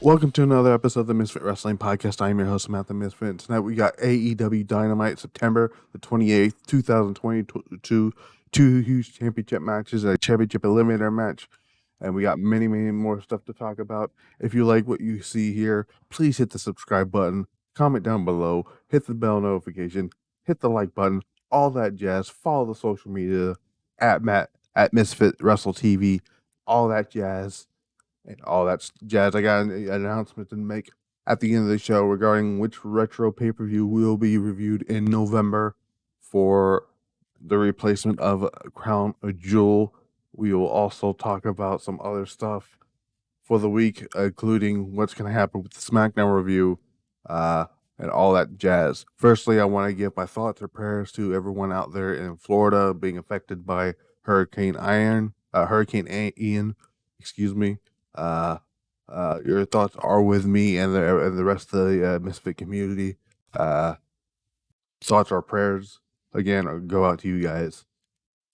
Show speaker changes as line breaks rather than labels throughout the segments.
Welcome to another episode of the Misfit Wrestling Podcast. I'm your host, Matt the Misfit. Tonight we got AEW Dynamite, September the 28th, 2022. Two huge championship matches, a championship eliminator match, and we got many more stuff to talk about. If you like what you see here, please hit the subscribe button, comment down below, hit the bell notification, hit the like button, all that jazz. Follow the social media at Misfit Wrestle TV, all that jazz. And all that jazz. I got an announcement to make at the end of the show regarding which retro pay-per-view will be reviewed in November for the replacement of Crown Jewel. We will also talk about some other stuff for the week, including what's going to happen with the SmackDown review and all that jazz. Firstly, I want to give my thoughts or prayers to everyone out there in Florida being affected by Hurricane Ian. Excuse me. Your thoughts are with me and the rest of the Misfit community. Thoughts or prayers again go out to you guys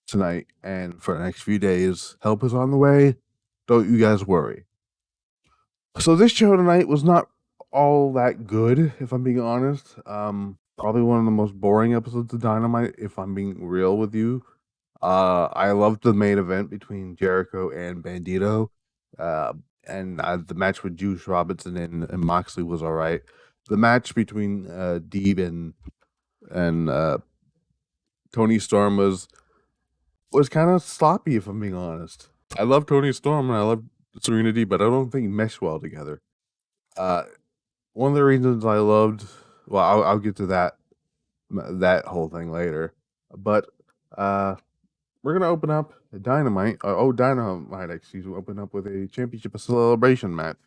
tonight and for the next few days. Help is on the way. Don't you guys worry. So this show tonight was not all that good, if I'm being honest. Probably one of the most boring episodes of Dynamite, if I'm being real with you. I loved the main event between Jericho and Bandido. And the match with Juice Robinson and Moxley was all right. The match between Deeb and Toni Storm was kind of sloppy, if I'm being honest. I love Toni Storm and I love Serena Deeb, but I don't think mesh well together. One of the reasons I loved, well, I'll get to that whole thing later, but we're going to open up Dynamite. Dynamite, open up with a championship celebration match.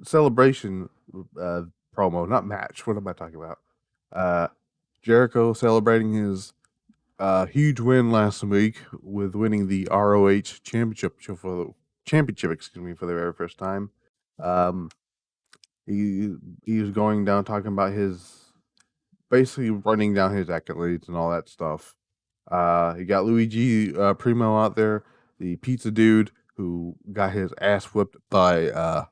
Celebration promo, not match. What am I talking about? Jericho celebrating his huge win last week with winning the ROH Championship for the very first time. He was going down talking about basically running down his accolades and all that stuff. You got Luigi Primo out there, the pizza dude who got his ass whipped by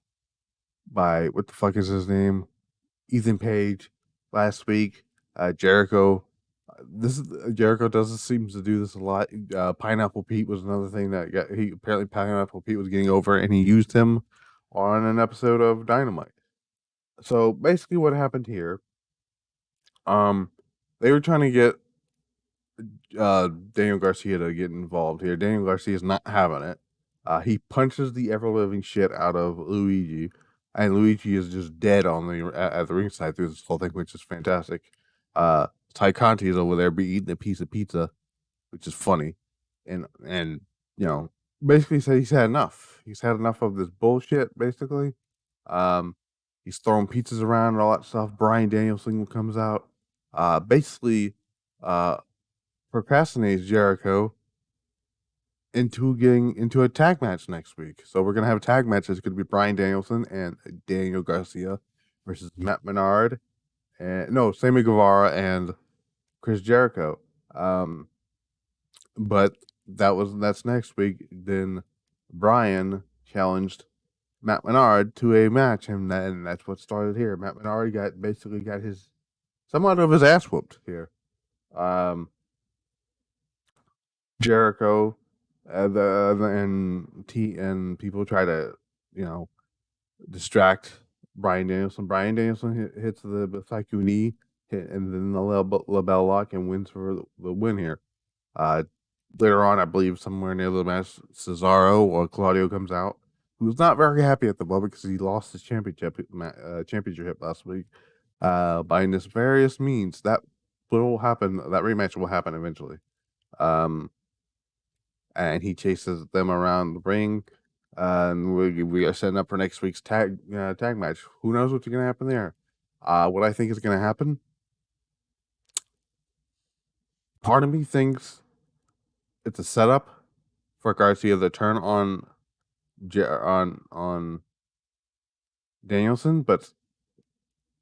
what the fuck is his name? Ethan Page last week. Jericho. Jericho seems to do this a lot. Pineapple Pete was another thing that apparently Pineapple Pete was getting over, and he used him on an episode of Dynamite. So basically, what happened here? They were trying to get Daniel Garcia to get involved here. Daniel Garcia is not having it. He punches the ever-living shit out of Luigi, and Luigi is just dead at the ringside through this whole thing, which is fantastic. Ty Conti is over there eating a piece of pizza, which is funny, and you know, basically said he's had enough. He's had enough of this bullshit. Basically, he's throwing pizzas around and all that stuff. Bryan Danielson comes out, basically, procrastinates Jericho into getting into a tag match next week. So we're gonna have a tag match. It's gonna be Bryan Danielson and Daniel Garcia versus Matt Menard and Sammy Guevara and Chris Jericho. But that's next week. Then Bryan challenged Matt Menard to a match, and that's what started here. Matt Menard got somewhat of his ass whooped here. Jericho and people try to distract Bryan Danielson. Bryan Danielson hits the Psycho knee, and then the label lock, and wins for the win here. Later on, I believe somewhere near the match, Cesaro or Claudio comes out, who's not very happy at the moment because he lost his championship last week by nefarious means. That will happen. That rematch will happen eventually. And he chases them around the ring. And we are setting up for next week's tag match. Who knows what's going to happen there? What I think is going to happen, part of me thinks it's a setup for Garcia to turn on Danielson, but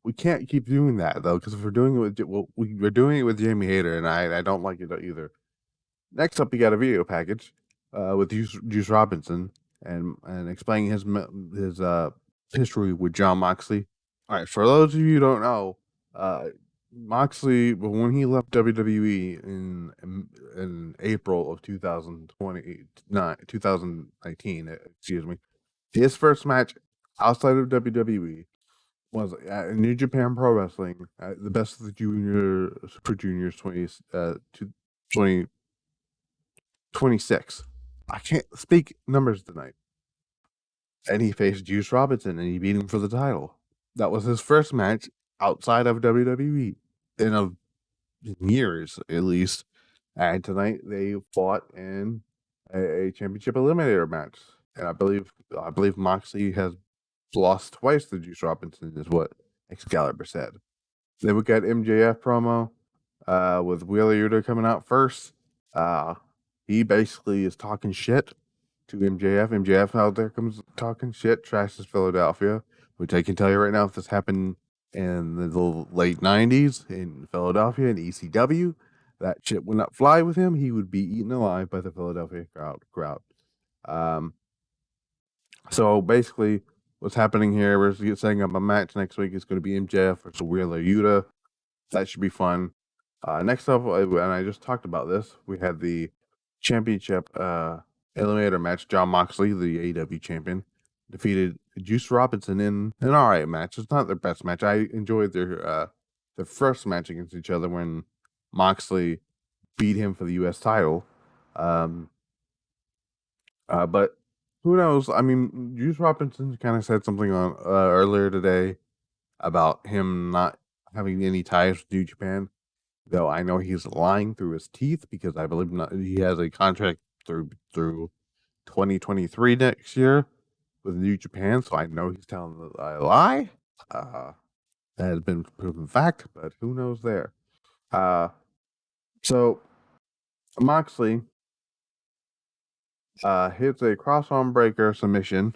we can't keep doing that though, because if we're doing it we're doing it with Jamie Hayter, and I don't like it either. Next up, we got a video package with Juice Robinson and explaining his history with John Moxley. All right, for those of you who don't know, Moxley, when he left WWE in April of 2019, excuse me, his first match outside of WWE was at New Japan Pro Wrestling, at the Best of the Super Juniors 2026. I can't speak numbers tonight. And he faced Juice Robinson, and he beat him for the title. That was his first match outside of WWE in years, at least. And tonight they fought in a championship eliminator match. And I believe Moxley has lost twice to Juice Robinson, is what Excalibur said. Then we got MJF promo with Wheeler Yuta coming out first. He basically is talking shit to MJF. MJF out there comes talking shit, trashes Philadelphia, which I can tell you right now, if this happened in the late 90s in Philadelphia and ECW, that shit would not fly with him. He would be eaten alive by the Philadelphia crowd. So basically, what's happening here, we're setting up a match next week. It's going to be MJF versus Wheeler Yuta. That should be fun. Next up, and I just talked about this, we had the championship eliminator match. John Moxley, the AEW champion, defeated Juice Robinson in an alright match. It's not their best match. I enjoyed their first match against each other when Moxley beat him for the U.S. title. But who knows? I mean, Juice Robinson kind of said something on earlier today about him not having any ties with New Japan. Though I know he's lying through his teeth, because I believe he has a contract through 2023 next year with New Japan. So I know he's telling a lie. That has been proven fact, but who knows there? So Moxley hits a cross-arm breaker submission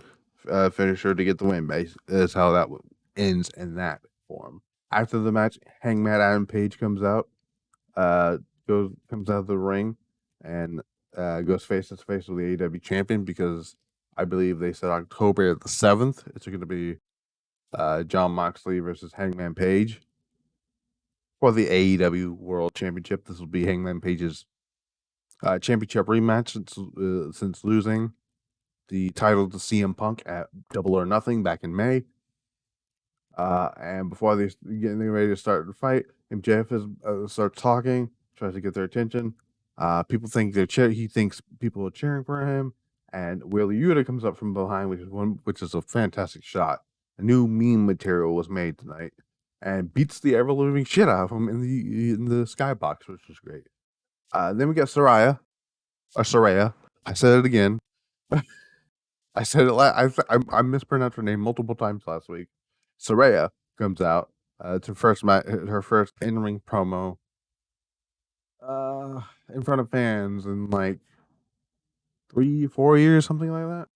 finisher to get the win. Is how that ends in that form. After the match, Hangman Adam Page comes out of the ring and goes face to face with the AEW champion, because I believe they said October the 7th. It's going to be John Moxley versus Hangman Page for the AEW World Championship. This will be Hangman Page's championship rematch since losing the title to CM Punk at Double or Nothing back in May. And before they getting ready to start the fight, MJF starts talking, tries to get their attention. People think he thinks people are cheering for him, and Wheeler Yuta comes up from behind, which is a fantastic shot. A new meme material was made tonight, and beats the ever living shit out of him in the skybox, which is great. Then we got Saraya. I said it again. I said it. I mispronounced her name multiple times last week. Saraya comes out to her first in-ring promo in front of fans in like 3-4 years, something like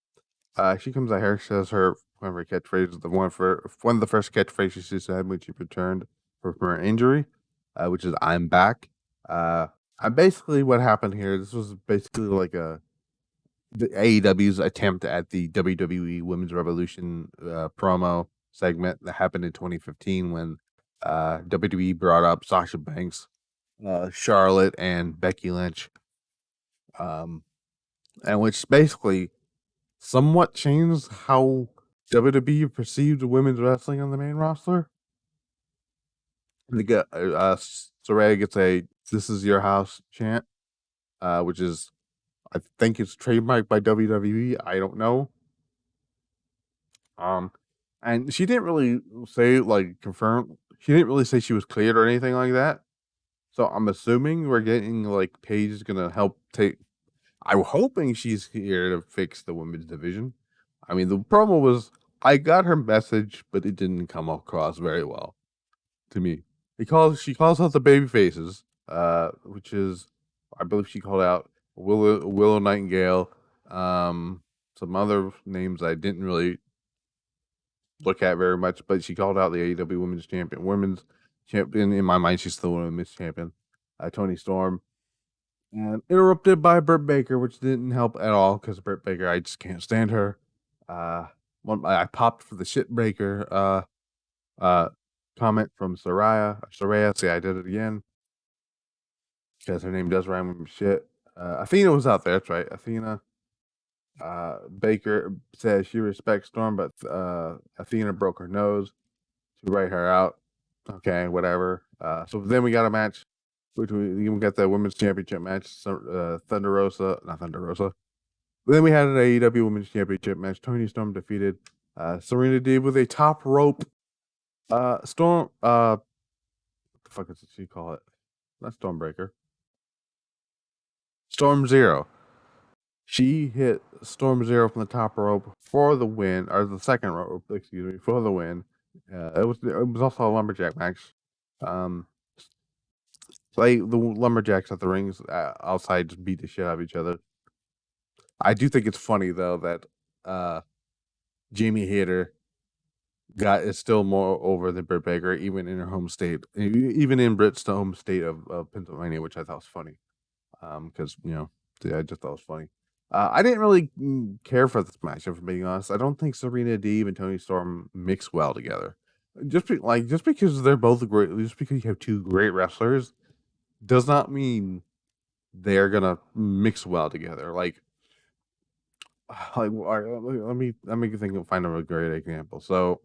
that. She comes out here, says one of her catchphrases, one of the first catchphrases she said when she returned from her injury, which is "I'm back." Basically what happened here, this was basically like the AEW's attempt at the WWE Women's Revolution promo segment that happened in 2015 when WWE brought up Sasha Banks, Charlotte, and Becky Lynch, and which basically somewhat changed how WWE perceived women's wrestling on the main roster. They get Saraya gets a "This is your house" chant, which is, I think it's trademarked by WWE. I don't know. And she didn't really say, confirm. She didn't really say she was cleared or anything like that. So I'm assuming we're getting Paige is gonna help take. I'm hoping she's here to fix the women's division. I mean, the promo was, I got her message, but it didn't come across very well to me. She calls out the baby faces, which is, I believe she called out Willow Nightingale, some other names I didn't really look at very much, but she called out the AEW Women's Champion. In my mind, she's still Women's Champion, Toni Storm, and interrupted by Britt Baker, which didn't help at all, because Britt Baker, I just can't stand her. I popped for the shit breaker comment from Saraya. See, I did it again because her name does rhyme with shit. Athena was out there. That's right. Athena Baker says she respects Storm, but Athena broke her nose to write her out. Okay, whatever. So then we got a match, which we got the women's championship match. Thunder Rosa, not Thunder Rosa. Then we had an AEW Women's Championship match. Toni Storm defeated Serena Deeb with a top rope. Storm. What the fuck is she call it? Not Stormbreaker. Storm Zero. She hit Storm Zero from the top rope for the win, or the second rope, excuse me, for the win. It was also a lumberjack match. Like the lumberjacks at the rings outside just beat the shit out of each other. I do think it's funny though that Jamie Hayter is still more over than Britt Baker, even in her home state, even in Britt's home state of Pennsylvania, which I thought was funny. Because I just thought it was funny. I didn't really care for this match, if I'm being honest. I don't think Serena Deeb and Toni Storm mix well together. Just because they're both great, just because you have two great wrestlers, does not mean they're gonna mix well together. Like let me find a great example. So,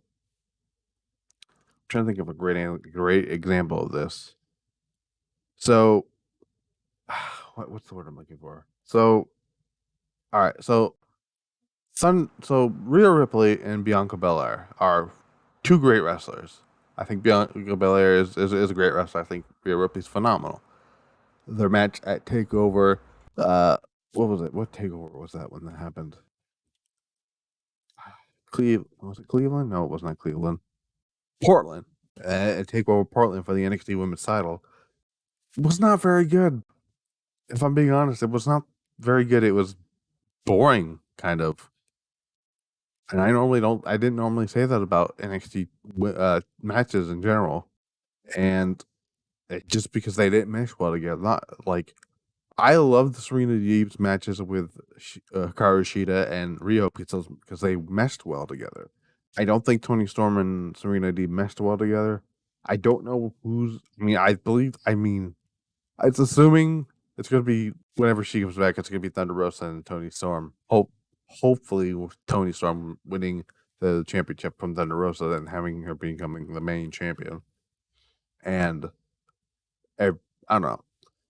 I'm trying to think of a great example of this. So, what's the word I'm looking for? So, all right. So Rhea Ripley and Bianca Belair are two great wrestlers. I think Bianca Belair is a great wrestler. I think Rhea Ripley's phenomenal. Their match at Takeover, what was it? What Takeover was that when that happened? Was it Cleveland? No, it was not Cleveland. Portland. Takeover Portland for the NXT Women's title was not very good. If I'm being honest, it was not very good. It was boring, kind of. And I didn't normally say that about NXT matches in general. And just because they didn't mesh well together. Not like, I love the Serena Deeb's matches with Hikaru Shida and Rio because they meshed well together. I don't think Toni Storm and Serena Deeb meshed well together. I don't know it's assuming it's going to be, whenever she comes back, it's going to be Thunder Rosa and Toni Storm. Hopefully with Toni Storm winning the championship from Thunder Rosa and having her becoming the main champion. And I don't know.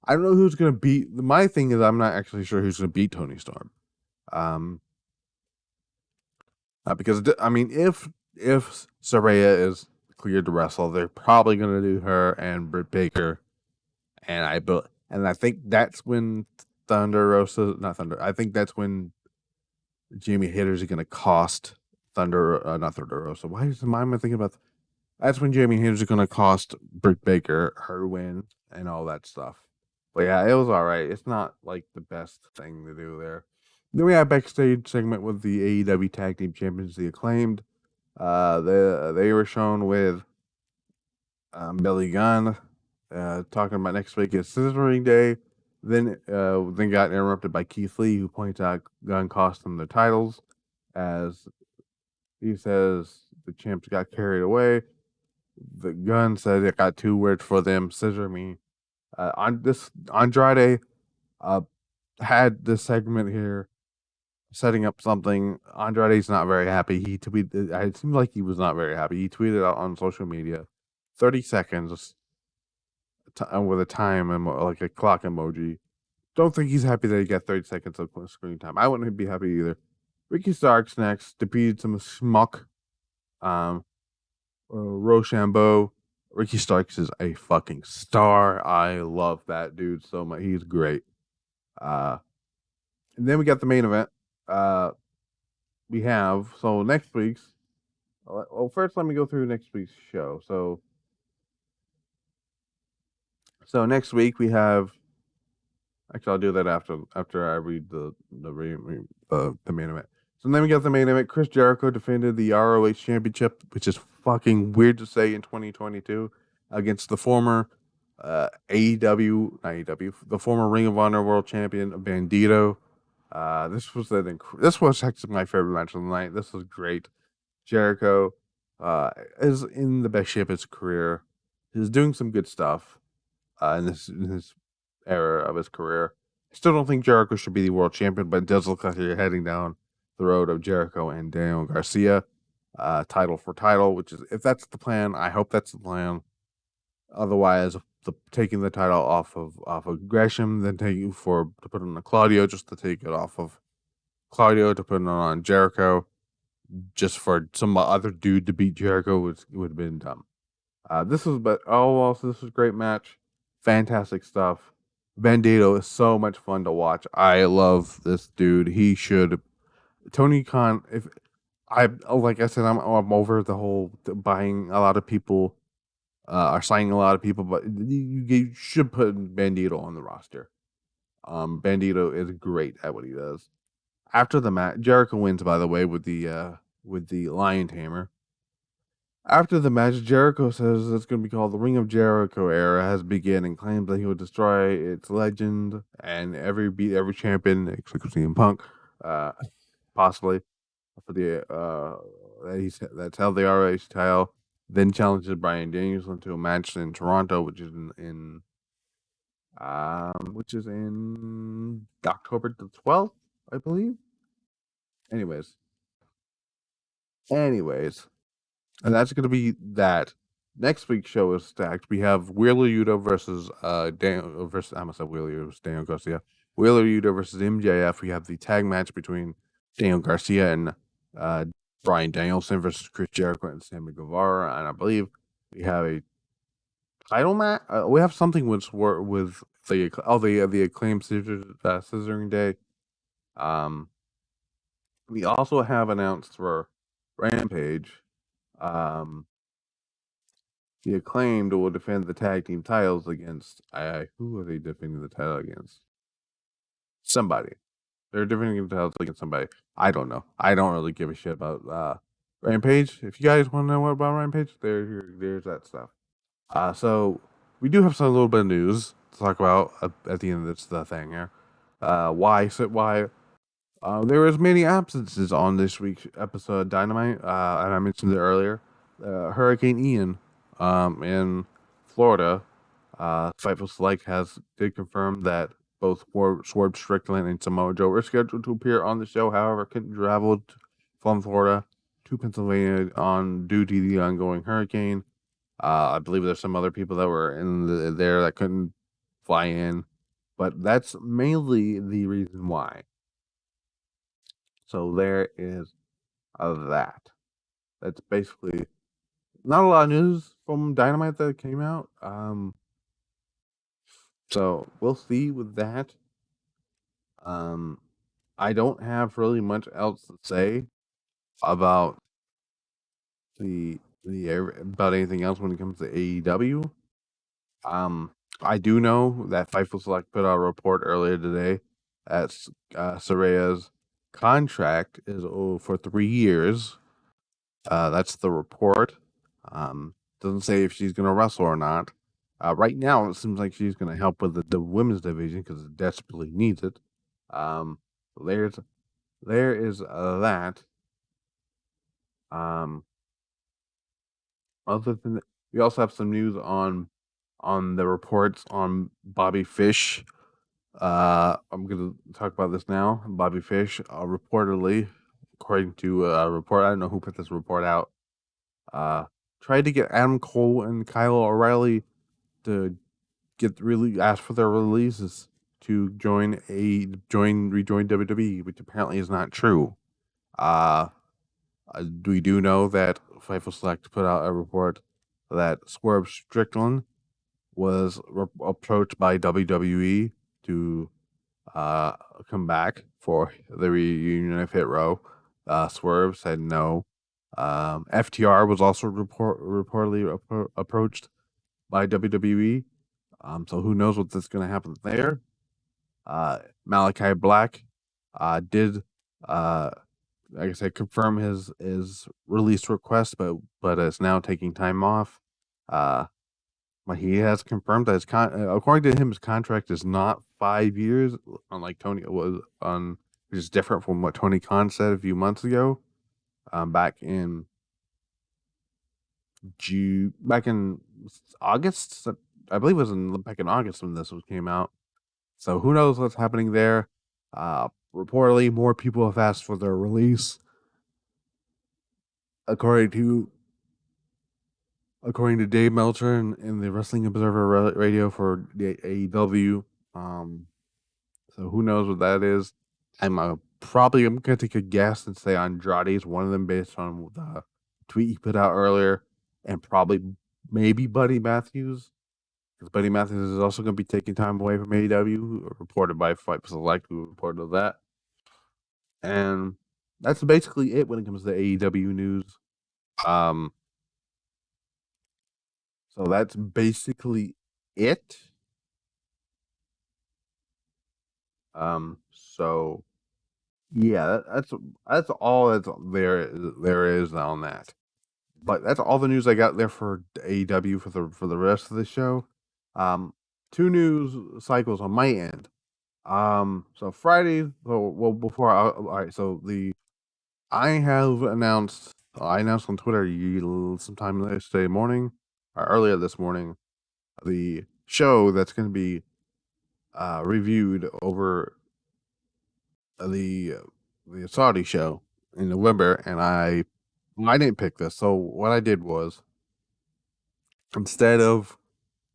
I don't know who's going to beat. My thing is, I'm not actually sure who's going to beat Toni Storm. Because if Saraya is cleared to wrestle, they're probably going to do her and Britt Baker, and I think that's when I think that's when Jamie Hayter's going to cost not Thunder Rosa. Why am I thinking about? That's when Jamie Hayter's going to cost Britt Baker her win and all that stuff. But yeah, it was all right. It's not like the best thing to do there. Then we had a backstage segment with the AEW Tag Team Champions, the Acclaimed. They were shown with Billy Gunn talking about next week is Scissoring Day. Then got interrupted by Keith Lee, who points out Gunn cost them their titles, as he says the champs got carried away. The Gunn said it got two words for them: scissor me. Andrade had this segment here setting up something. Andrade's not very happy. He tweeted. It seemed like he was not very happy. He tweeted out on social media, 30 seconds with a time like a clock emoji. Don't think he's happy that he got 30 seconds of screen time. I wouldn't be happy either. Ricky Starks next defeated some schmuck. Rochambeau. Ricky Starks is a fucking star. I love that dude so much. He's great. And then we got the main event. Next week's. Well, first let me go through next week's show. So next week we have. Actually, I'll do that after I read the main event. So then we got the main event. Chris Jericho defended the ROH Championship, which is fucking weird to say in 2022, against the former the former Ring of Honor World Champion, Bandido. This was actually my favorite match of the night. This was great. Jericho is in the best shape of his career. He's doing some good stuff in his era of his career. I still don't think Jericho should be the world champion, but it does look like you're heading down the road of Jericho and Daniel Garcia, title for title. Which is, if that's the plan, I hope that's the plan. Otherwise, taking the title off of Gresham, then to put it on Claudio, just to take it off of Claudio to put it on Jericho, just for some other dude to beat Jericho would have been dumb. This was a great match, fantastic stuff. Bandido is so much fun to watch. I love this dude. He should Tony Khan. If I like I said, I'm over the whole buying a lot of people, are signing a lot of people, but you should put Bandido on the roster. Bandido is great at what he does. After the match, Jericho wins, by the way, with the Lion Tamer. After the match, Jericho says it's going to be called the Ring of Jericho era has begun and claims that he will destroy its legend and beat every champion except CM Punk, uh, possibly for that's held the ROH title. Then challenges Bryan Danielson to a match in Toronto, which is in October the 12th, I believe. Anyways, anyways, and that's going to be that. Next week's show is stacked. We have Wheeler Yuta versus I must have Wheeler Yuta versus Daniel Garcia. Wheeler Yuta versus MJF. We have the tag match between Daniel Garcia and Bryan Danielson versus Chris Jericho and Sammy Guevara. And I believe we have a title match. We have something with the acclaimed scissoring day. We also have announced for Rampage. The Acclaimed will defend the tag team titles against who are they defending the title against? Somebody. They're defending the titles against somebody. I don't know. I don't really give a shit about Rampage. If you guys want to know what about Rampage, there's that stuff. So we do have some little bit of news to talk about at the end of this thing here. Why there was many absences on this week's episode of Dynamite, and I mentioned it earlier. Hurricane Ian, in Florida, Fightful Select did confirm that both Swerve Strickland and Samoa Joe were scheduled to appear on the show. However, couldn't travel from Florida to Pennsylvania due to the ongoing hurricane. I believe there's some other people that were there that couldn't fly in, but that's mainly the reason why. So there is that. That's basically not a lot of news from Dynamite that came out. So we'll see with that. I don't have really much else to say about about anything else when it comes to AEW. I do know that Fightful Select put out a report earlier today that Saraya's contract is for 3 years. That's the report. Doesn't say if she's going to wrestle or not. Right now, it seems like she's going to help with the women's division because it desperately needs it. There is that. Other than that, we also have some news on the reports on Bobby Fish. I'm going to talk about this now. Bobby Fish, reportedly, according to a report, I don't know who put this report out, tried to get Adam Cole and Kyle O'Reilly to ask for their releases to rejoin WWE, which apparently is not true. We do know that Fightful Select put out a report that Swerve Strickland was approached by WWE to come back for the reunion of Hit Row. Swerve said no. FTR was also reportedly approached by WWE. So who knows what's going to happen there? Malachi Black did, like I said, confirm his release request, but is now taking time off. But he has confirmed that according to him, his contract is not 5 years, unlike Tony was on which is different from what Tony Khan said a few months ago. Back in August, I believe it was back in August when this came out. So who knows what's happening there? Reportedly, more people have asked for their release, according to Dave Meltzer in the Wrestling Observer Radio for the AEW. So who knows what that is? I'm going to take a guess and say Andrade is one of them based on the tweet he put out earlier, and probably maybe Buddy Matthews, because Buddy Matthews is also going to be taking time away from AEW, reported by Fight Select, who reported that. And that's basically it when it comes to AEW news. So that's basically it. So yeah, that's all there is on that. But that's all the news I got there for AEW for the rest of the show. 2 news cycles on my end. So Friday, before all right, so I announced on Twitter sometime yesterday morning or earlier this morning the show that's going to be reviewed over the Saudi show in November, and I didn't pick this. So what I did was, instead of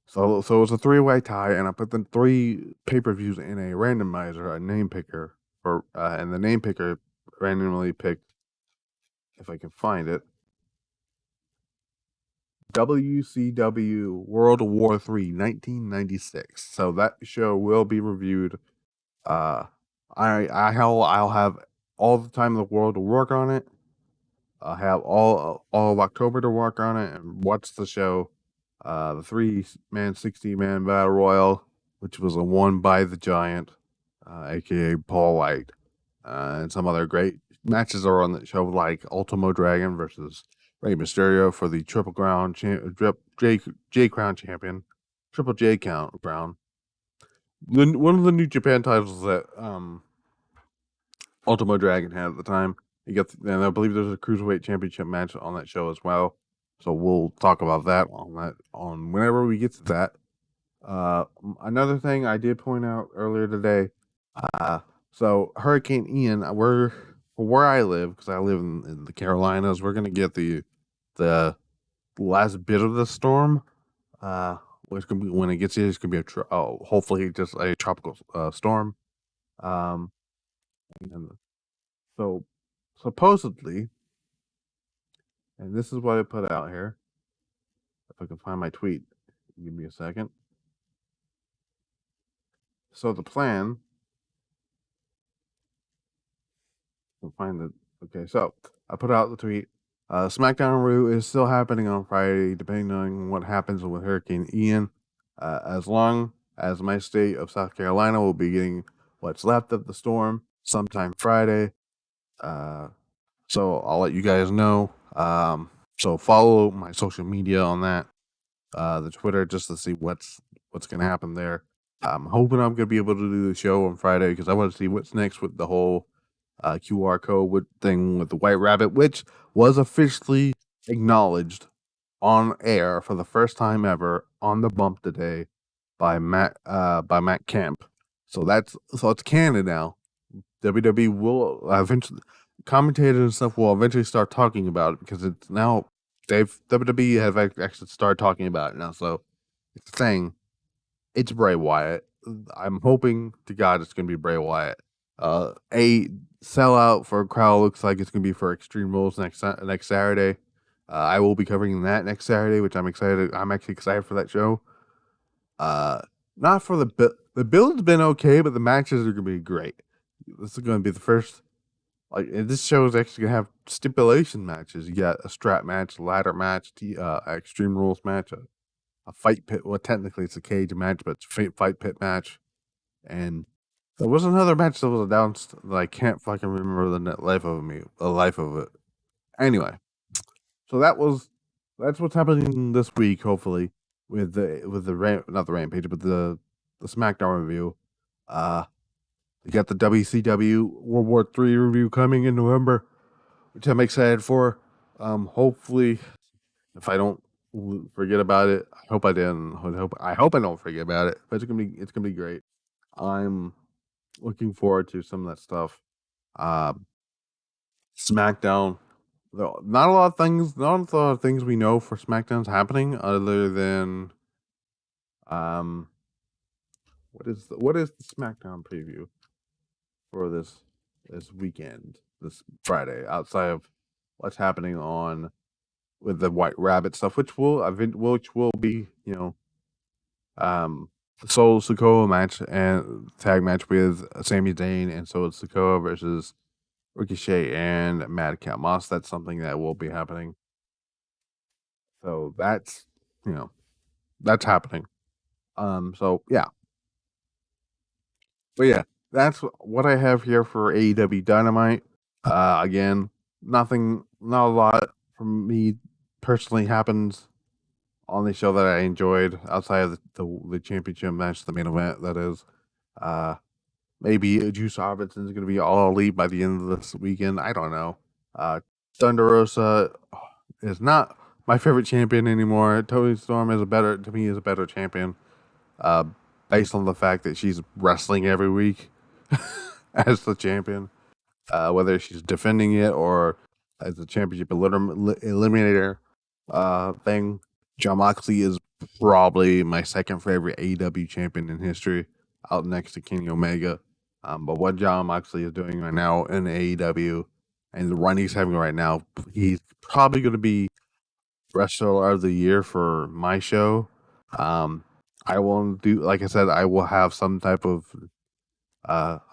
so it was a 3-way tie, and I put the 3 pay-per-views in a randomizer, a name picker, and the name picker randomly picked, if I can find it, WCW World War III 1996. So that show will be reviewed. I'll have all the time in the world to work on it. I have all of October to work on it and watch the show. The 3-man, 60-man battle royal, which was won by the Giant, aka Paul White, and some other great matches are on the show, like Ultimo Dragon versus Rey Mysterio for the Triple Crown J Crown champion, Triple J Crown. One of the New Japan titles that Ultimo Dragon had at the time. And I believe there's a Cruiserweight Championship match on that show as well. So we'll talk about that on whenever we get to that. Another thing I did point out earlier today. So Hurricane Ian, where I live, because I live in the Carolinas, we're gonna get the last bit of the storm. Which can be, when it gets here, it's gonna be hopefully just a tropical storm. And so supposedly, and this is what I put out here. If I can find my tweet, give me a second. So the plan. I'll find it. Okay, so I put out the tweet. SmackDown Rue is still happening on Friday, depending on what happens with Hurricane Ian. As long as my state of South Carolina will be getting what's left of the storm sometime Friday. So I'll let you guys know. So follow my social media on that, the Twitter, just to see what's going to happen there. I'm hoping I'm going to be able to do the show on Friday, because I want to see what's next with the whole QR code thing with the White Rabbit, which was officially acknowledged on air for the first time ever on the bump today by Matt Camp. So it's canon now. WWE will eventually, commentators and stuff will eventually start talking about it, because it's now WWE have actually started talking about it now. So it's a thing. It's Bray Wyatt. I'm hoping to God it's going to be Bray Wyatt. A sellout for a crowd looks like it's going to be for Extreme Rules next Saturday. I will be covering that next Saturday, which I'm excited. I'm actually excited for that show. Not for the build's been okay, but the matches are going to be great. This is going to be the first. This show is actually going to have stipulation matches. You got a strap match, ladder match, Extreme Rules match, a fight pit. Well, technically it's a cage match, but it's a fight pit match. And there was another match that was announced that I can't fucking remember the life of it. Anyway, so that's what's happening this week. Hopefully, with the not the Rampage, but the SmackDown review. We got the WCW World War III review coming in November, which I'm excited for. Hopefully, if I don't forget about it, I hope I didn't. I hope I don't forget about it. But it's gonna be great. I'm looking forward to some of that stuff. SmackDown. Not a lot of things. Not a lot of things we know for SmackDown's happening, other than what is the SmackDown preview for this weekend, this Friday, outside of what's happening on with the White Rabbit stuff, which will be the Solo Sikoa match and tag match with Sami Zayn and Solo Sikoa versus Ricochet and Madcap Moss. That's something that will be happening. So that's that's happening. So yeah. But yeah, that's what I have here for AEW Dynamite. Again, not a lot from me personally happens on the show that I enjoyed outside of the championship match, the main event. That is, maybe Juice Robinson is going to be all elite by the end of this weekend. I don't know. Thunder Rosa is not my favorite champion anymore. Toni Storm is a better champion. Based on the fact that she's wrestling every week as the champion, whether she's defending it or as a championship eliminator thing. Jon Moxley is probably my second favorite AEW champion in history, out next to Kenny Omega. But what Jon Moxley is doing right now in AEW and the run he's having right now, he's probably going to be Wrestler of the Year for my show. I will do, like I said, I will have some type of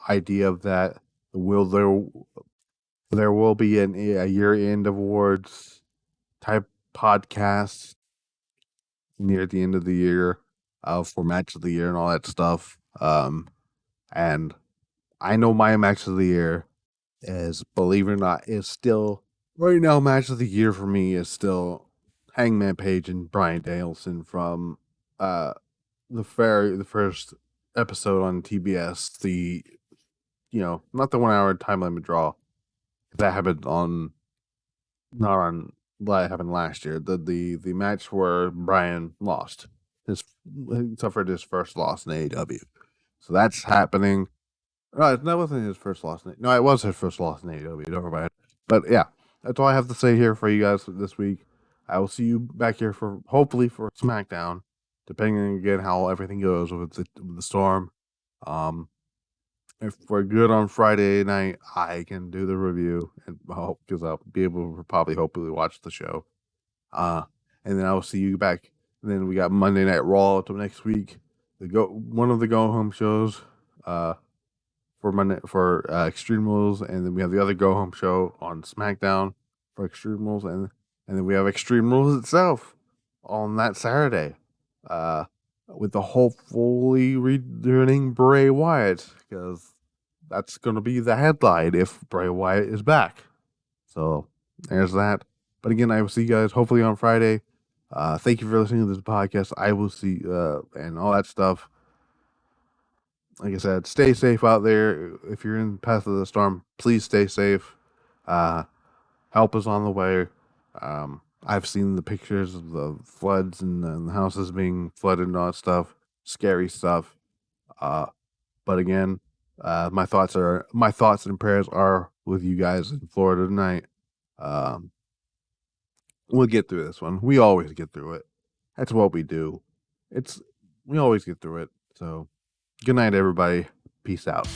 idea of that. There will be a year-end awards type podcast near the end of the year for match of the year and all that stuff. And I know my match of the year is, believe it or not, is still right now. Match of the year for me is still Hangman Page and Bryan Danielson from the first episode on TBS. Not the 1 hour time limit draw that happened on not on that happened last year. The match where Bryan lost he suffered his first loss in AEW. So that's happening. No, that wasn't his first loss. No, it was his first loss in AEW. Don't worry about it. But yeah, that's all I have to say here for you guys this week. I will see you back here hopefully for SmackDown, depending again how everything goes with the Storm. If we're good on Friday night, I can do the review and because I'll be able to probably hopefully watch the show. And then I will see you back. And then we got Monday Night Raw till next week. One of the go home shows. For Extreme Rules, and then we have the other go home show on SmackDown for Extreme Rules, and then we have Extreme Rules itself on that Saturday, with the hopefully returning Bray Wyatt, because that's going to be the headline if Bray Wyatt is back. So there's that. But again, I will see you guys hopefully on Friday. Thank you for listening to this podcast. I will see and all that stuff. Like I said, stay safe out there. If you're in the path of the storm, please stay safe. Help is on the way. I've seen the pictures of the floods and the houses being flooded and all that stuff. Scary stuff. But again, my thoughts and prayers are with you guys in Florida tonight. We'll get through this one. We always get through it. That's what we do. We always get through it. So good night, everybody. Peace out.